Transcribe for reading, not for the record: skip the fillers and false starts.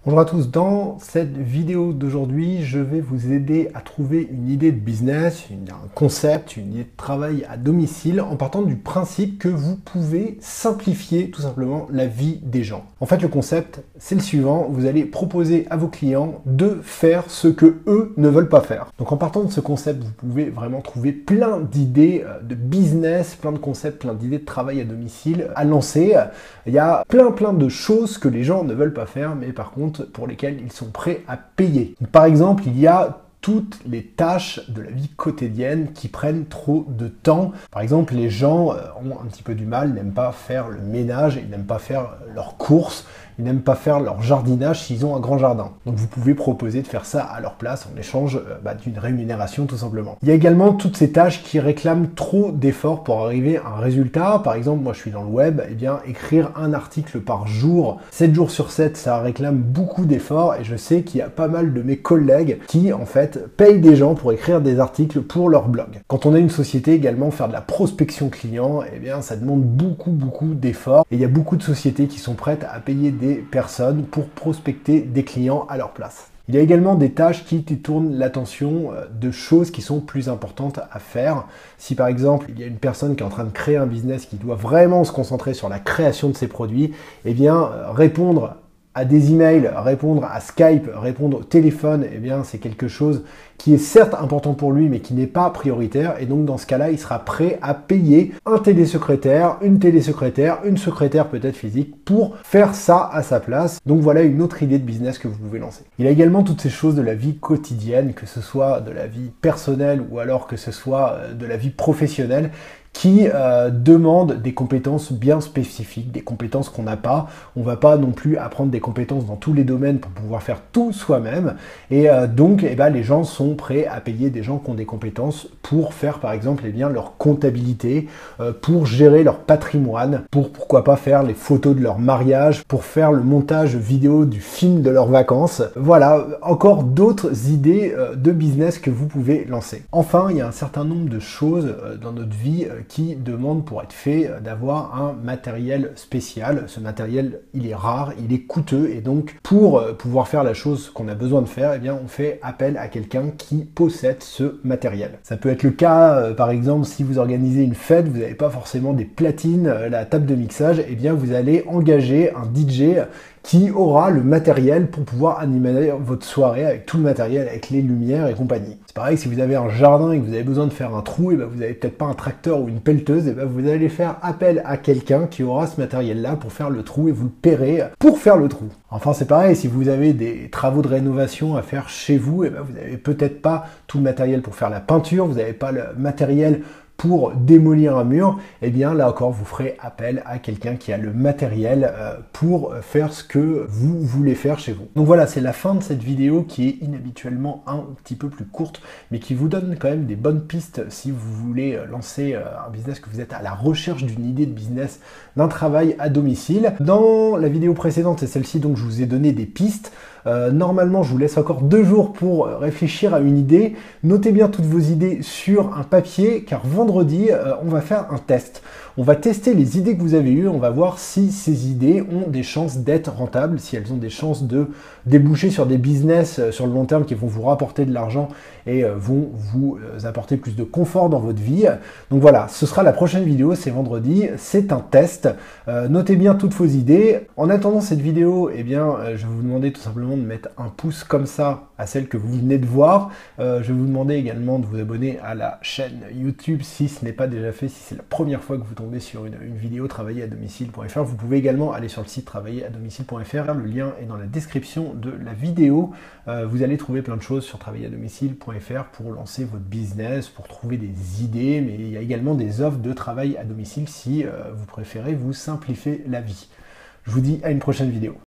Bonjour à tous, dans cette vidéo d'aujourd'hui, je vais vous aider à trouver une idée de business, un concept, une idée de travail à domicile en partant du principe que vous pouvez simplifier tout simplement la vie des gens. En fait, le concept, c'est le suivant, vous allez proposer à vos clients de faire ce que eux ne veulent pas faire. Donc en partant de ce concept, vous pouvez vraiment trouver plein d'idées de business, plein de concepts, plein d'idées de travail à domicile à lancer. Il y a plein de choses que les gens ne veulent pas faire, mais par contre, pour lesquels ils sont prêts à payer. Par exemple, il y a toutes les tâches de la vie quotidienne qui prennent trop de temps. Par exemple, les gens ont un petit peu du mal, n'aiment pas faire le ménage, ils n'aiment pas faire leurs courses, ils n'aiment pas faire leur jardinage s'ils ont un grand jardin. Donc vous pouvez proposer de faire ça à leur place en échange d'une rémunération tout simplement. Il y a également toutes ces tâches qui réclament trop d'efforts pour arriver à un résultat. Par exemple, moi je suis dans le web, eh bien écrire un article par jour, 7 jours sur 7, ça réclame beaucoup d'efforts et je sais qu'il y a pas mal de mes collègues qui en fait payent des gens pour écrire des articles pour leur blog. Quand on a une société également, faire de la prospection client, eh bien ça demande beaucoup d'efforts et il y a beaucoup de sociétés qui sont prêtes à payer des personnes pour prospecter des clients à leur place. Il y a également des tâches qui détournent l'attention de choses qui sont plus importantes à faire. Si par exemple, il y a une personne qui est en train de créer un business qui doit vraiment se concentrer sur la création de ses produits, eh bien répondre à des emails, répondre à Skype, répondre au téléphone, eh bien c'est quelque chose qui est certes important pour lui, mais qui n'est pas prioritaire. Et donc dans ce cas-là, il sera prêt à payer un télésecrétaire, une secrétaire peut-être physique, pour faire ça à sa place. Donc voilà une autre idée de business que vous pouvez lancer. Il y a également toutes ces choses de la vie quotidienne, que ce soit de la vie personnelle ou alors que ce soit de la vie professionnelle, qui demandent des compétences bien spécifiques, des compétences qu'on n'a pas. On va pas non plus apprendre des compétences dans tous les domaines pour pouvoir faire tout soi-même. Et donc, les gens sont prêts à payer des gens qui ont des compétences pour faire, par exemple, leur comptabilité, pour gérer leur patrimoine, pour pourquoi pas faire les photos de leur mariage, pour faire le montage vidéo du film de leurs vacances. Voilà, encore d'autres idées de business que vous pouvez lancer. Enfin, il y a un certain nombre de choses dans notre vie qui demande pour être fait d'avoir un matériel spécial. Ce matériel, il est rare, il est coûteux et donc pour pouvoir faire la chose qu'on a besoin de faire, eh bien on fait appel à quelqu'un qui possède ce matériel. Ça peut être le cas, par exemple, si vous organisez une fête, vous n'avez pas forcément des platines, la table de mixage, eh bien vous allez engager un DJ qui aura le matériel pour pouvoir animer votre soirée avec tout le matériel, avec les lumières et compagnie. C'est pareil, si vous avez un jardin et que vous avez besoin de faire un trou, et vous n'avez peut-être pas un tracteur ou une pelleteuse, et vous allez faire appel à quelqu'un qui aura ce matériel-là pour faire le trou et vous le paierez pour faire le trou. Enfin, c'est pareil, si vous avez des travaux de rénovation à faire chez vous, vous n'avez peut-être pas tout le matériel pour faire la peinture, vous n'avez pas le matériel pour démolir un mur, eh bien là encore vous ferez appel à quelqu'un qui a le matériel pour faire ce que vous voulez faire chez vous. Donc voilà, c'est la fin de cette vidéo qui est inhabituellement un petit peu plus courte, mais qui vous donne quand même des bonnes pistes si vous voulez lancer un business, que vous êtes à la recherche d'une idée de business, d'un travail à domicile. Dans la vidéo précédente et celle-ci, donc je vous ai donné des pistes. Normalement, je vous laisse encore 2 jours pour réfléchir à une idée. Notez bien toutes vos idées sur un papier, car vendredi, on va faire un test. On va tester les idées que vous avez eues, on va voir si ces idées ont des chances d'être rentables, si elles ont des chances de déboucher sur des business sur le long terme qui vont vous rapporter de l'argent et vont vous apporter plus de confort dans votre vie. Donc voilà, ce sera la prochaine vidéo, c'est vendredi, c'est un test. Notez bien toutes vos idées. En attendant cette vidéo, je vais vous demander tout simplement de mettre un pouce comme ça à celle que vous venez de voir. Je vais vous demander également de vous abonner à la chaîne YouTube si ce n'est pas déjà fait, si c'est la première fois que vous tombez sur une vidéo travailleraddomicile.fr. Vous pouvez également aller sur le site travailleraddomicile.fr. Le lien est dans la description de la vidéo. Vous allez trouver plein de choses sur travailleraddomicile.fr pour lancer votre business, pour trouver des idées, mais il y a également des offres de travail à domicile si vous préférez vous simplifier la vie. Je vous dis à une prochaine vidéo.